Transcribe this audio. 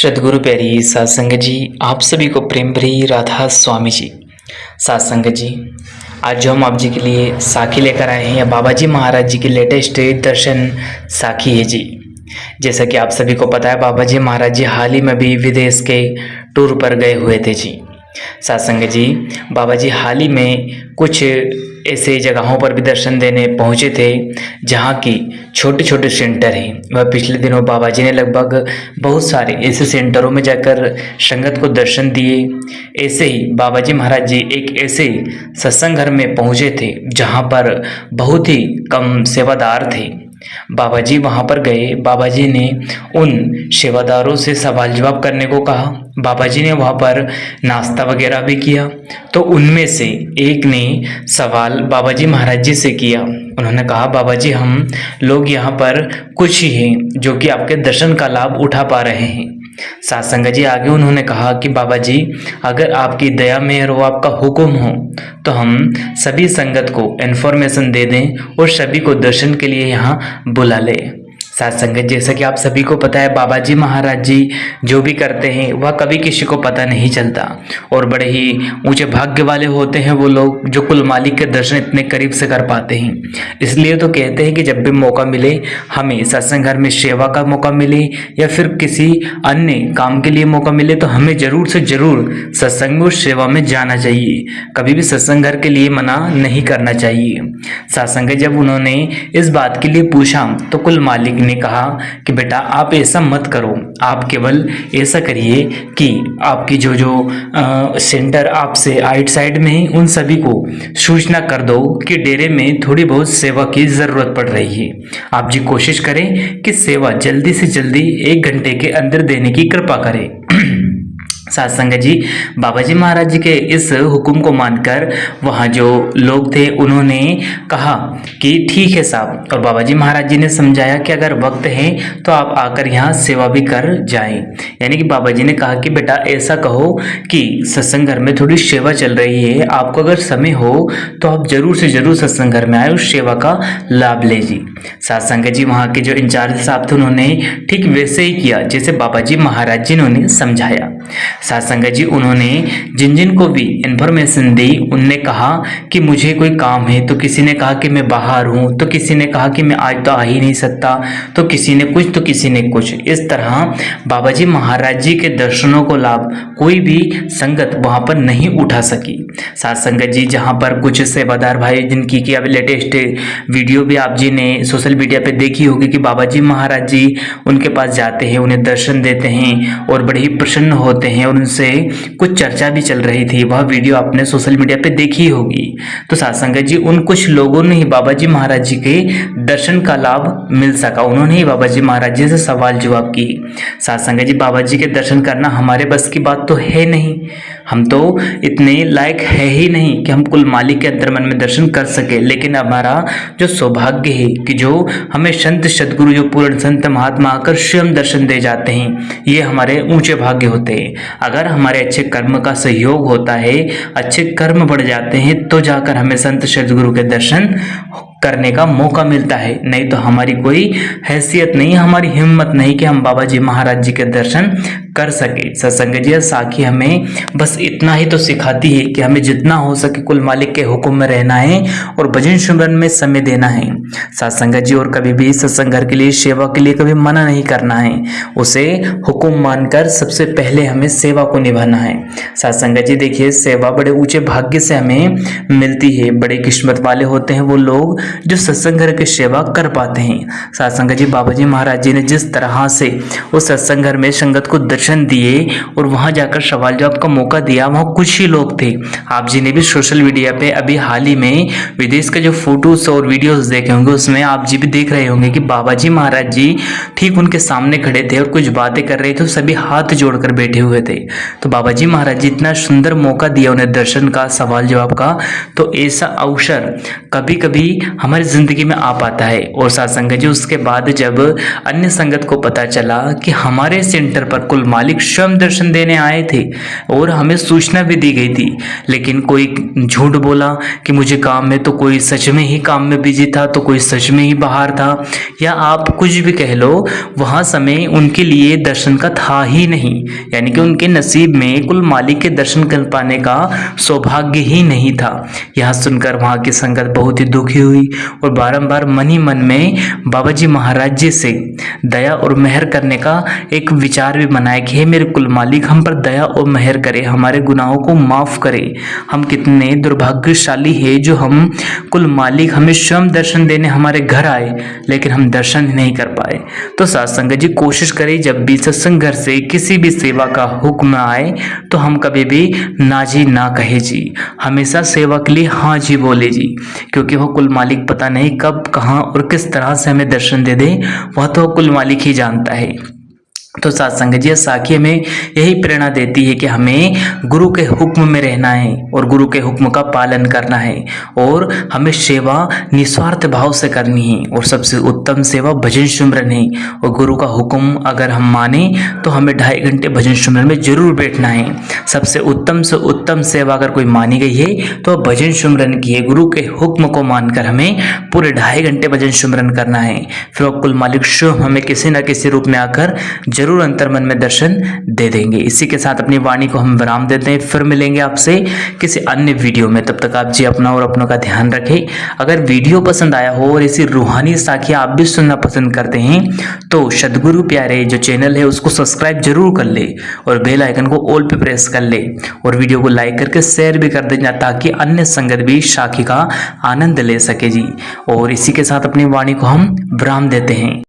सद्गुरु प्यारी सत्संग जी, आप सभी को प्रेम भरी राधा स्वामी जी। सत्संग जी, आज जो हम आप जी के लिए साखी लेकर आए हैं या बाबा जी महाराज जी की लेटेस्ट दर्शन साखी है जी। जैसा कि आप सभी को पता है, बाबा जी महाराज जी हाल ही में भी विदेश के टूर पर गए हुए थे जी। सत्संग जी, बाबा जी हाल ही में कुछ ऐसे जगहों पर भी दर्शन देने पहुँचे थे जहाँ की छोटे छोटे सेंटर हैं। वह पिछले दिनों बाबा जी ने लगभग बहुत सारे ऐसे सेंटरों में जाकर संगत को दर्शन दिए। ऐसे ही बाबा जी महाराज जी एक ऐसे सत्संग घर में पहुँचे थे जहाँ पर बहुत ही कम सेवादार थे। बाबा जी वहाँ पर गए, बाबा जी ने उन सेवादारों से सवाल जवाब करने को कहा। बाबा जी ने वहाँ पर नाश्ता वगैरह भी किया। तो उनमें से एक ने सवाल बाबा जी महाराज जी से किया। उन्होंने कहा, बाबा जी हम लोग यहाँ पर कुछ ही हैं जो कि आपके दर्शन का लाभ उठा पा रहे हैं। सत्संग जी आगे उन्होंने कहा कि बाबा जी, अगर आपकी दया मेहर हो, आपका हुक्म हो तो हम सभी संगत को इन्फॉर्मेशन दे दें और सभी को दर्शन के लिए यहाँ बुला लें। सत्संग, जैसा कि आप सभी को पता है, बाबा जी महाराज जी जो भी करते हैं वह कभी किसी को पता नहीं चलता और बड़े ही ऊंचे भाग्य वाले होते हैं वो लोग जो कुल मालिक के दर्शन इतने करीब से कर पाते हैं। इसलिए तो कहते हैं कि जब भी मौका मिले, हमें सत्संग घर में सेवा का मौका मिले या फिर किसी अन्य काम के लिए मौका मिले तो हमें जरूर से जरूर सत्संग में और सेवा में जाना चाहिए। कभी भी सत्संग घर के लिए मना नहीं करना चाहिए। सत्संग जब उन्होंने इस बात के लिए पूछा तो कुल मालिक ने कहा कि बेटा आप ऐसा मत करो, आप केवल ऐसा करिए कि आपकी जो सेंटर आपसे आइट साइड में है उन सभी को सूचना कर दो कि डेरे में थोड़ी बहुत सेवा की ज़रूरत पड़ रही है। आप जी कोशिश करें कि सेवा जल्दी से जल्दी 1 घंटे के अंदर देने की कृपा करें। सत्संग जी, बाबा जी महाराज जी के इस हुक्म को मानकर वहाँ जो लोग थे उन्होंने कहा कि ठीक है साहब, और बाबा जी महाराज जी ने समझाया कि अगर वक्त है तो आप आकर यहाँ सेवा भी कर जाएं। यानी कि बाबा जी ने कहा कि बेटा ऐसा कहो कि सत्संग घर में थोड़ी सेवा चल रही है, आपको अगर समय हो तो आप जरूर से जरूर सत्संग घर में आए, उस सेवा का लाभ ले जी। सत्संग जी, वहाँ के जो इंचार्ज साहब थे उन्होंने ठीक वैसे ही किया जैसे बाबा जी महाराज जी ने उन्हें समझाया। सत्संग जी, उन्होंने जिन जिन को भी इन्फॉर्मेशन दी उनने कहा कि मुझे कोई काम है, तो किसी ने कहा कि मैं बाहर हूँ, तो किसी ने कहा कि मैं आज तो आ ही नहीं सकता, तो किसी ने कुछ तो किसी ने कुछ। इस तरह बाबा जी महाराज जी के दर्शनों को लाभ कोई भी संगत वहाँ पर नहीं उठा सकी। सत्संग जी, जहाँ पर कुछ सेवादार भाई जिनकी कि अभी लेटेस्ट वीडियो भी आप जी ने सोशल मीडिया पे देखी होगी कि बाबा जी महाराज जी उनके पास जाते हैं, उन्हें दर्शन देते हैं और बड़े ही प्रसन्न होते हैं और उनसे कुछ चर्चा भी चल रही थी। वह वीडियो आपने सोशल मीडिया पे देखी होगी। तो सत्संग जी, उन कुछ लोगों ने ही बाबा जी महाराज जी के दर्शन का लाभ मिल सका। उन्होंने ही बाबा जी महाराज जी से सवाल जवाब की। सत्संग जी, बाबा जी के दर्शन करना हमारे बस की बात तो है नहीं, हम तो इतने लायक है ही नहीं कि हम कुल मालिक के अंतर्मन में दर्शन कर सके। लेकिन हमारा जो सौभाग्य है कि जो हमें संत सद्गुरु जो पूर्ण संत महात्मा आकर स्वयं दर्शन दे जाते हैं, ये हमारे ऊंचे भाग्य होते हैं। अगर हमारे अच्छे कर्म का सहयोग होता है, अच्छे कर्म बढ़ जाते हैं, तो जाकर हमें संत सद्गुरु के दर्शन करने का मौका मिलता है। नहीं तो हमारी कोई हैसियत नहीं, हमारी हिम्मत नहीं कि हम बाबा जी महाराज जी के दर्शन कर सके। सत्संग जी, साखी हमें बस इतना ही तो सिखाती है कि हमें जितना हो सके कुल मालिक के हुक्म में रहना है और भजन सिमरन में समय देना है। सत्संग जी, और कभी भी सत्संग घर के लिए सेवा के लिए कभी मना नहीं करना है, उसे हुक्म मानकर सबसे पहले हमें सेवा को निभाना है। सत्संग जी, देखिए सेवा बड़े ऊंचे भाग्य से हमें मिलती है। बड़े किस्मत वाले होते हैं वो लोग जो सत्संग घर की सेवा कर पाते हैं। सत्संग जी, बाबा जी महाराज जी ने जिस तरह से उस सत्संग घर में संगत को दर्शन दिए और वहां जाकर सवाल जवाब का मौका दिया, वहां कुछ ही लोग थे। आप जी ने भी सोशल मीडिया पे अभी हाल ही में विदेश के जो फोटोज और वीडियोस देखे होंगे उसमें आप जी भी देख रहे होंगे कि बाबा जी महाराज जी ठीक उनके सामने खड़े थे और कुछ बातें कर रहे थे, सभी हाथ जोड़कर बैठे हुए थे। तो बाबा जी महाराज जी इतना सुंदर मौका दिया उन्हें दर्शन का, सवाल जवाब का। तो ऐसा अवसर कभी कभी हमारी ज़िंदगी में आ पाता है। और साथ संगत जी उसके बाद जब अन्य संगत को पता चला कि हमारे सेंटर पर कुल मालिक स्वयं दर्शन देने आए थे और हमें सूचना भी दी गई थी, लेकिन कोई झूठ बोला कि मुझे काम है, तो कोई सच में ही काम में बिजी था, तो कोई सच में ही बाहर था, या आप कुछ भी कह लो, वहाँ समय उनके लिए दर्शन का था ही नहीं। यानी कि उनके नसीब में कुल मालिक के दर्शन कर पाने का सौभाग्य ही नहीं था। यह सुनकर वहाँ की संगत बहुत ही दुखी हुई और बारंबार मन ही मन में बाबा जी महाराज जी से दया और मेहर करने का एक विचार भी बनाया कि हे मेरे कुल मालिक, हम पर दया और मेहर करे, हमारे गुनाहों को माफ करे। हम कितने दुर्भाग्यशाली है जो हम कुल मालिक हमें स्वयं दर्शन देने हमारे घर आए, लेकिन हम दर्शन ही नहीं कर पाए। तो साथ संगत जी कोशिश करें जब भी सत्संग घर से किसी भी सेवा का हुक्म आए तो हम कभी भी ना जी ना कहे जी, हमेशा सेवा के लिए हाँ जी बोले जी, क्योंकि वो कुल मालिक पता नहीं कब कहाँ और किस तरह से हमें दर्शन दे दे, वह तो कुल मालिक ही जानता है। तो साथ संगत जी साखी में यही प्रेरणा देती है कि हमें गुरु के हुक्म में रहना है और गुरु के हुक्म का पालन करना है और हमें सेवा निस्वार्थ भाव से करनी है और सबसे उत्तम सेवा भजन सुमरन है। और गुरु का हुक्म अगर हम माने तो हमें 2.5 घंटे भजन सुमरन में जरूर बैठना है। सबसे उत्तम से उत्तम सेवा अगर कोई मानी गई है तो भजन सुमरन की है। गुरु के हुक्म को मानकर हमें पूरे 2.5 घंटे भजन सुमरन करना है, फिर कुल मालिक स्वयं हमें किसी न किसी रूप में आकर जरूर अंतर मन में दर्शन दे देंगे। इसी के साथ अपनी वाणी को हम विराम देते हैं, फिर मिलेंगे आपसे किसी अन्य वीडियो में। तब तक आप जी अपना और अपनों का ध्यान रखें। अगर वीडियो पसंद आया हो और इसी रूहानी साखियां आप भी सुनना पसंद करते हैं तो सदगुरु प्यारे जो चैनल है उसको सब्सक्राइब जरूर कर ले और बेल आइकन को ऑल पे प्रेस कर ले और वीडियो को लाइक करके शेयर भी कर देना ताकि अन्य संगत भी साखी का आनंद ले सके जी। और इसी के साथ अपनी वाणी को हम विराम देते हैं।